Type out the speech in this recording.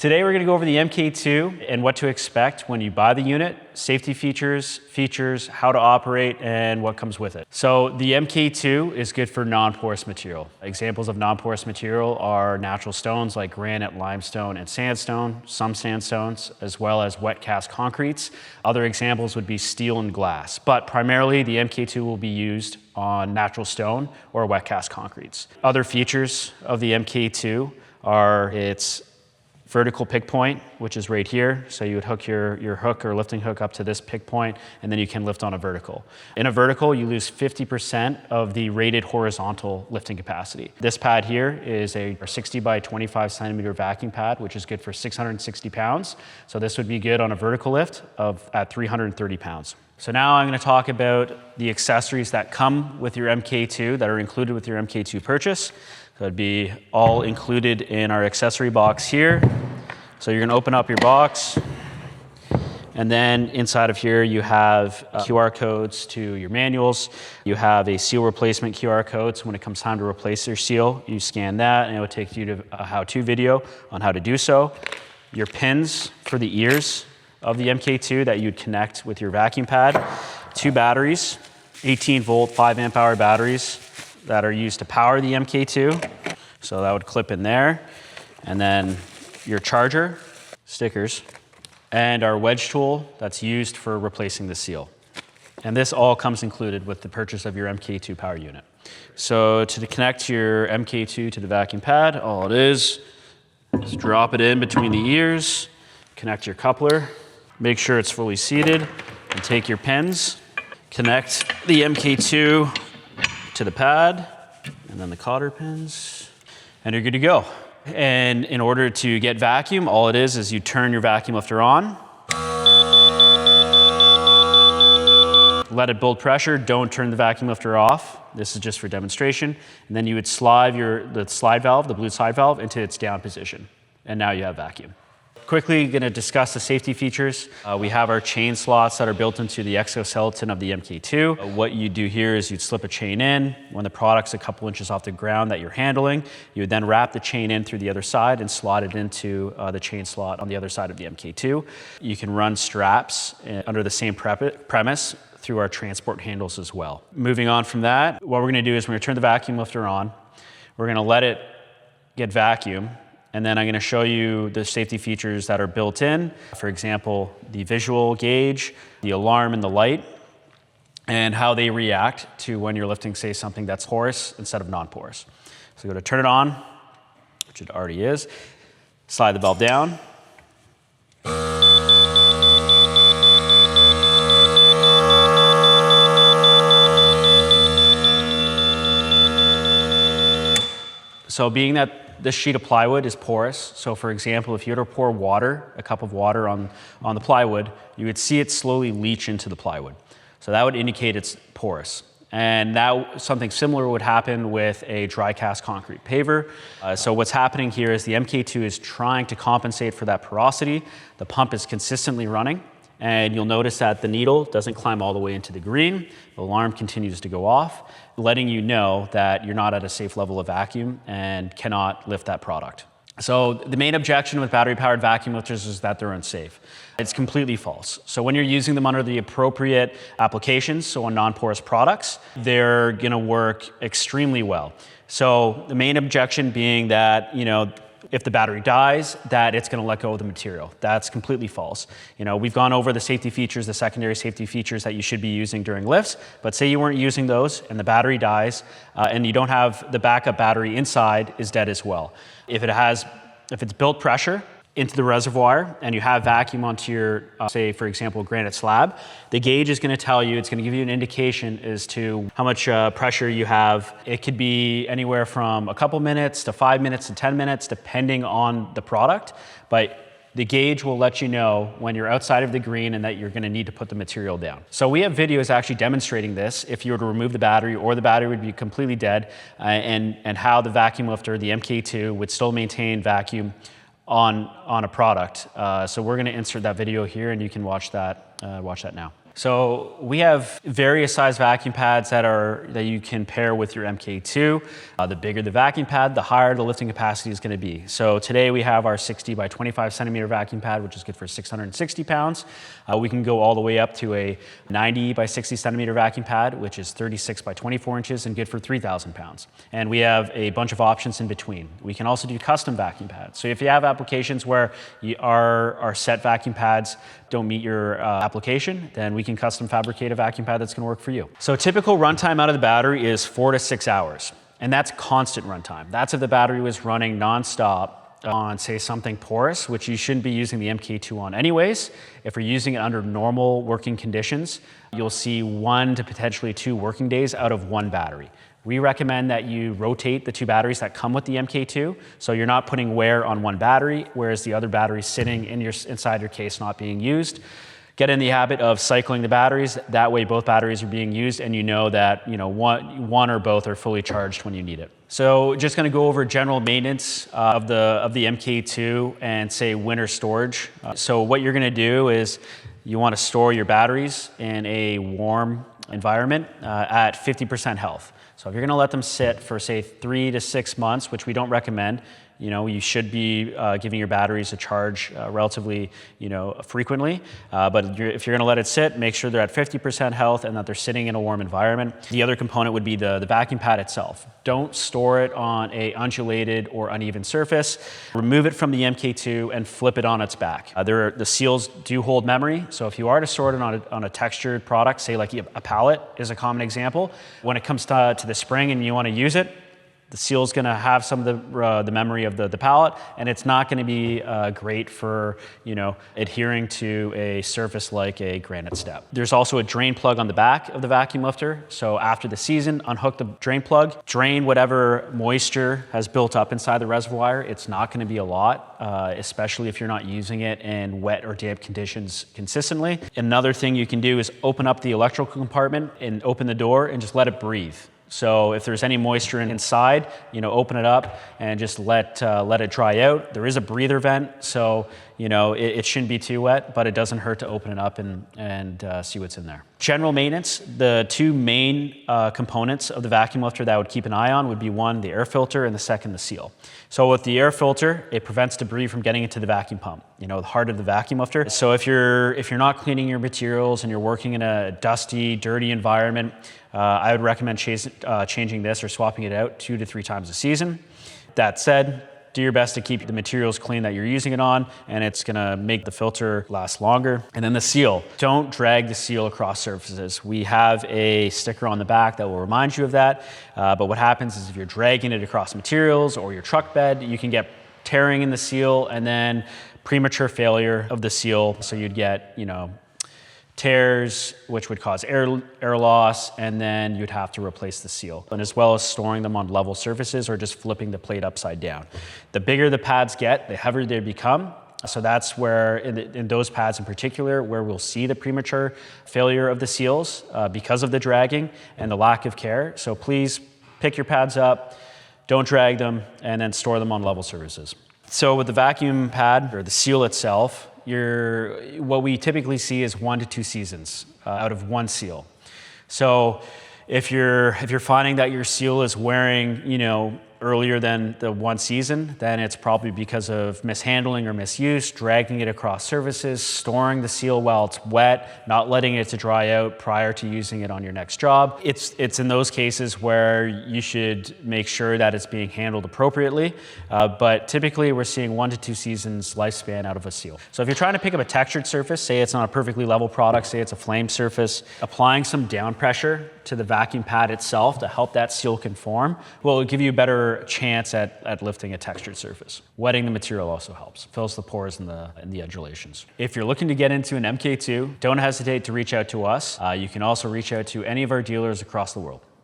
Today we're going to go over the MK2 and what to expect when you buy the unit, safety features, how to operate, and what comes with it. So the MK2 is good for non-porous material. Examples of non-porous material are natural stones like granite, limestone, and sandstone, some sandstones, as well as wet cast concretes. Other examples would be steel and glass, but primarily the MK2 will be used on natural stone or wet cast concretes. Other features of the MK2 are its vertical pick point, which is right here. So you would hook your hook or lifting hook up to this pick point, and then you can lift on a vertical. In a vertical, you lose 50% of the rated horizontal lifting capacity. This pad here is a 60 by 25 centimeter vacuum pad, which is good for 660 pounds. So this would be good on a vertical lift at 330 pounds. So now I'm going to talk about the accessories that come with your MK2 that are included with your MK2 purchase. So it'd be all included in our accessory box here. So you're going to open up your box, and then inside of here you have QR codes to your manuals. You have a seal replacement QR code, so when it comes time to replace your seal, you scan that and it will take you to a how-to video on how to do so. Your pins for the ears of the MK2 that you'd connect with your vacuum pad. 2 batteries, 18 volt, 5 amp hour batteries that are used to power the MK2. So that would clip in there. And then your charger, stickers, and our wedge tool that's used for replacing the seal. And this all comes included with the purchase of your MK2 power unit. So to connect your MK2 to the vacuum pad, all it is drop it in between the ears, connect your coupler, make sure it's fully seated, and take your pins, connect the MK2 to the pad, and then the cotter pins, and you're good to go. And in order to get vacuum, all it is you turn your vacuum lifter on, let it build pressure, don't turn the vacuum lifter off. This is just for demonstration. And then you would slide the slide valve, the blue slide valve, into its down position. And now you have vacuum. Quickly going to discuss the safety features. We have our chain slots that are built into the exoskeleton of the MK2. What you do here is you'd slip a chain in. When the product's a couple inches off the ground that you're handling, you would then wrap the chain in through the other side and slot it into the chain slot on the other side of the MK2. You can run straps under the same premise through our transport handles as well. Moving on from that, what we're going to do is we're going to turn the vacuum lifter on. We're going to let it get vacuum. And then I'm going to show you the safety features that are built in. For example, the visual gauge, the alarm and the light, and how they react to when you're lifting, say, something that's porous instead of non-porous. So go to turn it on, which it already is. Slide the valve down. So being that this sheet of plywood is porous, so for example, if you were to pour water, a cup of water on the plywood, you would see it slowly leach into the plywood. So that would indicate it's porous. And that something similar would happen with a dry cast concrete paver. So what's happening here is the MK2 is trying to compensate for that porosity. The pump is consistently running, and you'll notice that the needle doesn't climb all the way into the green. The alarm continues to go off, letting you know that you're not at a safe level of vacuum and cannot lift that product. So the main objection with battery-powered vacuum lifters is that they're unsafe. It's completely false. So when you're using them under the appropriate applications, so on non-porous products, they're gonna work extremely well. So the main objection being that, if the battery dies, that it's going to let go of the material. That's completely false. We've gone over the safety features, the secondary safety features that you should be using during lifts, but say you weren't using those and the battery dies and you don't have the backup battery inside is dead as well. If it's built pressure into the reservoir and you have vacuum onto your, say, for example, granite slab, the gauge is going to tell you, it's going to give you an indication as to how much pressure you have. It could be anywhere from a couple minutes to 5 minutes to 10 minutes, depending on the product. But the gauge will let you know when you're outside of the green and that you're going to need to put the material down. So we have videos actually demonstrating this if you were to remove the battery, or the battery would be completely dead, and how the vacuum lifter, the MK2, would still maintain vacuum on a product. So we're going to insert that video here, and you can watch that now. So we have various size vacuum pads that you can pair with your MK2. The bigger the vacuum pad, the higher the lifting capacity is going to be. So today we have our 60 by 25 centimeter vacuum pad, which is good for 660 pounds. We can go all the way up to a 90 by 60 centimeter vacuum pad, which is 36 by 24 inches and good for 3,000 pounds. And we have a bunch of options in between. We can also do custom vacuum pads. So if you have applications where our set vacuum pads don't meet your application, then we can custom fabricate a vacuum pad that's going to work for you. So typical runtime out of the battery is 4 to 6 hours. And that's constant runtime. That's if the battery was running nonstop on, say, something porous, which you shouldn't be using the MK2 on anyways. If you're using it under normal working conditions, you'll see 1 to potentially 2 working days out of one battery. We recommend that you rotate the 2 batteries that come with the MK2, so you're not putting wear on one battery, whereas the other battery is sitting inside your case not being used. Get in the habit of cycling the batteries. That way both batteries are being used and you know that one or both are fully charged when you need it. So just going to go over general maintenance of the MK2 and say winter storage. So what you're going to do is you want to store your batteries in a warm environment at 50% health. So if you're going to let them sit for, say, 3 to 6 months, which we don't recommend, you should be giving your batteries a charge relatively, frequently. But if you're going to let it sit, make sure they're at 50% health and that they're sitting in a warm environment. The other component would be the vacuum pad itself. Don't store it on a undulated or uneven surface. Remove it from the MK2 and flip it on its back. The seals do hold memory, so if you are to store it on a textured product, say like a pallet is a common example, when it comes to the spring and you want to use it, the seal is going to have some of the memory of the pallet, and it's not going to be great for adhering to a surface like a granite step. There's also a drain plug on the back of the vacuum lifter. So after the season, unhook the drain plug, drain whatever moisture has built up inside the reservoir. It's not going to be a lot, especially if you're not using it in wet or damp conditions consistently. Another thing you can do is open up the electrical compartment and open the door and just let it breathe. So if there's any moisture inside, open it up and just let it dry out. There is a breather vent, so it shouldn't be too wet, but it doesn't hurt to open it up and see what's in there. General maintenance, the 2 main components of the vacuum lifter that I would keep an eye on would be 1, the air filter, and the second, the seal. So with the air filter, it prevents debris from getting into the vacuum pump, the heart of the vacuum lifter. So if you're not cleaning your materials and you're working in a dusty, dirty environment, I would recommend changing this or swapping it out 2 to 3 times a season. That said, do your best to keep the materials clean that you're using it on, and it's gonna make the filter last longer. And then the seal. Don't drag the seal across surfaces. We have a sticker on the back that will remind you of that, but what happens is if you're dragging it across materials or your truck bed, you can get tearing in the seal and then premature failure of the seal. So you'd get, tears, which would cause air loss, and then you'd have to replace the seal, and as well as storing them on level surfaces or just flipping the plate upside down. The bigger the pads get, the heavier they become. So that's where, in those pads in particular, where we'll see the premature failure of the seals because of the dragging and the lack of care. So please pick your pads up, don't drag them, and then store them on level surfaces. So with the vacuum pad or the seal itself, what we typically see is 1 to 2 seasons out of one seal. So if you're finding that your seal is wearing, earlier than the 1 season, then it's probably because of mishandling or misuse, dragging it across surfaces, storing the seal while it's wet, not letting it to dry out prior to using it on your next job. It's in those cases where you should make sure that it's being handled appropriately, but typically we're seeing 1 to 2 seasons lifespan out of a seal. So if you're trying to pick up a textured surface, say it's not a perfectly level product, say it's a flame surface, applying some down pressure to the vacuum pad itself to help that seal conform will give you a better chance at lifting a textured surface. Wetting the material also helps, fills the pores and the undulations. If you're looking to get into an MK2, don't hesitate to reach out to us. You can also reach out to any of our dealers across the world.